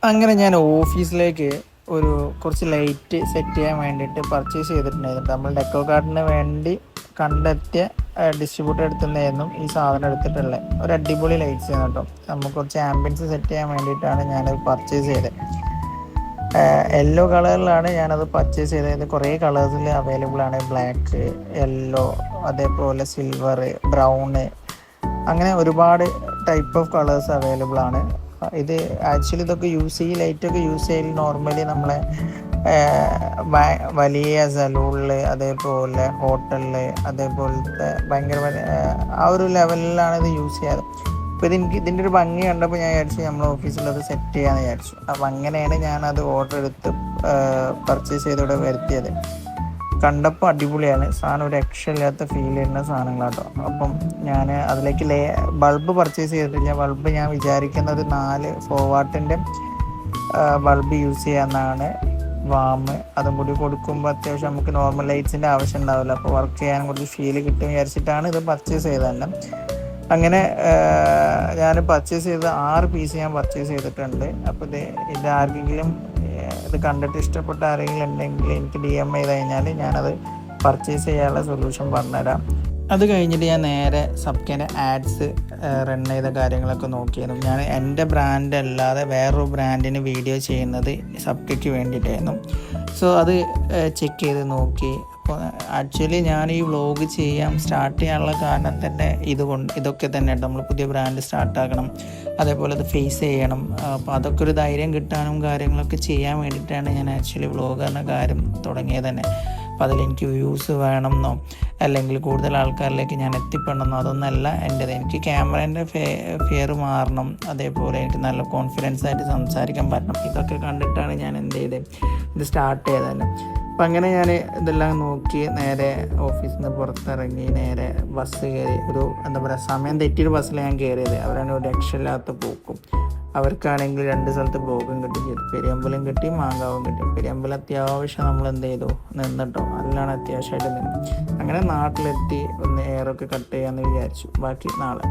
അങ്ങനെ ഞാൻ ഓഫീസിലേക്ക് ഒരു കുറച്ച് ലൈറ്റ് സെറ്റ് ചെയ്യാൻ വേണ്ടിയിട്ട് പർച്ചേസ് ചെയ്തിട്ടുണ്ടായിരുന്നു. നമ്മൾ ഡെക്കോ ഗാർഡിന് വേണ്ടി കണ്ടെത്തിയ ഡിസ്ട്രിബ്യൂട്ടർ എടുത്തുനിന്നായിരുന്നു ഈ സാധനം എടുത്തിട്ടുള്ളത്. ഒരു അടിപൊളി ലൈറ്റ്സ് ആണ് കേട്ടോ. നമുക്ക് കുറച്ച് ആംബിയൻസ് സെറ്റ് ചെയ്യാൻ വേണ്ടിയിട്ടാണ് ഞാനത് പർച്ചേസ് ചെയ്തത്. യെല്ലോ കളറിലാണ് ഞാനത് പർച്ചേസ് ചെയ്തത്. കുറേ കളേഴ്സിൽ അവൈലബിൾ ആണ്. ബ്ലാക്ക്, യെല്ലോ, അതേപോലെ സിൽവർ, ബ്രൗണ്, അങ്ങനെ ഒരുപാട് ടൈപ്പ് ഓഫ് കളേഴ്സ് അവൈലബിൾ ആണ്. ഇത് ആക്ച്വലി ഇതൊക്കെ ഈ ലൈറ്റൊക്കെ യൂസ് ചെയ്യൽ നോർമലി നമ്മളെ വലിയ സലൂണിൽ, അതേപോലെ ഹോട്ടലിൽ, അതേപോലത്തെ ഭയങ്കര ആ ഒരു ലെവലിലാണ് ഇത് യൂസ് ചെയ്യാറ്. അപ്പോൾ ഇതിൻ്റെ ഒരു ഭംഗി കണ്ടപ്പോൾ ഞാൻ വിചാരിച്ചു നമ്മൾ ഓഫീസിലത് സെറ്റ് ചെയ്യാമെന്ന് വിചാരിച്ചു. അപ്പം അങ്ങനെയാണ് ഞാനത് ഓർഡർ എടുത്ത് പർച്ചേസ് ചെയ്തോടെ വരുത്തിയത്. കണ്ടപ്പോൾ അടിപൊളിയാണ് സാധനം, ഒരു രക്ഷയില്ലാത്ത ഫീൽ ചെയ്യുന്ന സാധനങ്ങളാട്ടോ. അപ്പം ഞാൻ അതിലേക്ക് ബൾബ് പർച്ചേസ് ചെയ്തിട്ടില്ല. ബൾബ് ഞാൻ വിചാരിക്കുന്നത് 4 ഫോവാട്ടിൻ്റെ ബൾബ് യൂസ് ചെയ്യാമെന്നാണ്. അതും കൂടി കൊടുക്കുമ്പോൾ അത്യാവശ്യം നമുക്ക് നോർമൽ ലൈറ്റ്സിൻ്റെ ആവശ്യം ഉണ്ടാവില്ല. അപ്പോൾ വർക്ക് ചെയ്യാൻ കുറച്ച് ഫീൽ കിട്ടും വിചാരിച്ചിട്ടാണ് ഇത് പർച്ചേസ് ചെയ്തത് തന്നെ. അങ്ങനെ ഞാൻ പർച്ചേസ് ചെയ്ത 6 പീസ് ഞാൻ പർച്ചേസ് ചെയ്തിട്ടുണ്ട്. അപ്പോൾ ഇത് ആർക്കെങ്കിലും ഇത് കണ്ടിട്ട് ഇഷ്ടപ്പെട്ട ആരെങ്കിലും ഉണ്ടെങ്കിൽ എനിക്ക് DM ചെയ്ത് കഴിഞ്ഞാൽ ഞാനത് പർച്ചേസ് ചെയ്യാനുള്ള സൊല്യൂഷൻ പറഞ്ഞുതരാം. അത് കഴിഞ്ഞിട്ട് ഞാൻ നേരെ സബ്കേൻ്റെ ആഡ്സ് റൺ ചെയ്ത കാര്യങ്ങളൊക്കെ നോക്കിയിരുന്നു. ഞാൻ എൻ്റെ ബ്രാൻഡ് അല്ലാതെ വേറൊരു ബ്രാൻഡിന് വീഡിയോ ചെയ്യുന്നത് സബ്കയ്ക്ക് വേണ്ടിയിട്ടായിരുന്നു. സോ അത് ചെക്ക് ചെയ്ത് നോക്കി. അപ്പോൾ ആക്ച്വലി ഞാൻ ഈ വ്ളോഗ് സ്റ്റാർട്ട് ചെയ്യാനുള്ള കാരണം തന്നെ ഇതൊക്കെ തന്നെ കേട്ടോ. നമ്മൾ പുതിയ ബ്രാൻഡ് സ്റ്റാർട്ടാക്കണം, അതേപോലെ അത് ഫേസ് ചെയ്യണം. അപ്പോൾ അതൊക്കെ ഒരു ധൈര്യം കിട്ടാനും കാര്യങ്ങളൊക്കെ ചെയ്യാൻ വേണ്ടിയിട്ടാണ് ഞാൻ ആക്ച്വലി വ്ളോഗ് എന്ന കാര്യം തുടങ്ങിയത് തന്നെ. അപ്പോൾ അതിലെനിക്ക് വ്യൂസ് വേണമെന്നോ അല്ലെങ്കിൽ കൂടുതൽ ആൾക്കാരിലേക്ക് ഞാൻ എത്തിപ്പെടണമെന്നോ അതൊന്നല്ല എൻ്റേത്. എനിക്ക് ക്യാമറേൻ്റെ ഫിയർ മാറണം, അതേപോലെ എനിക്ക് നല്ല കോൺഫിഡൻസ് ആയിട്ട് സംസാരിക്കാൻ പറ്റണം. ഇതൊക്കെ കണ്ടിട്ടാണ് ഞാൻ ഇത് സ്റ്റാർട്ട് ചെയ്തത് തന്നെ. അപ്പം അങ്ങനെ ഞാൻ ഇതെല്ലാം നോക്കി നേരെ ഓഫീസിൽ നിന്ന് പുറത്തിറങ്ങി നേരെ ബസ് കയറി. സമയം തെറ്റിയൊരു ബസ്സിൽ ഞാൻ കയറിയത്. അവരാണ് ഒരു രക്ഷയില്ലാത്ത പോക്കും. അവർക്കാണെങ്കിൽ 2 സ്ഥലത്ത് ബ്ലോക്കും കിട്ടി, പെരിയമ്പലം കിട്ടി, മാങ്കാവും കിട്ടി. പെരിയമ്പലം അത്യാവശ്യം നമ്മൾ നിന്നിട്ടോ, അതിലാണ് അത്യാവശ്യമായിട്ട് നിന്ന്. അങ്ങനെ നാട്ടിലെത്തി ഒന്ന് എയറൊക്കെ കട്ട് ചെയ്യാമെന്ന് വിചാരിച്ചു. ബാക്കി നാളെ.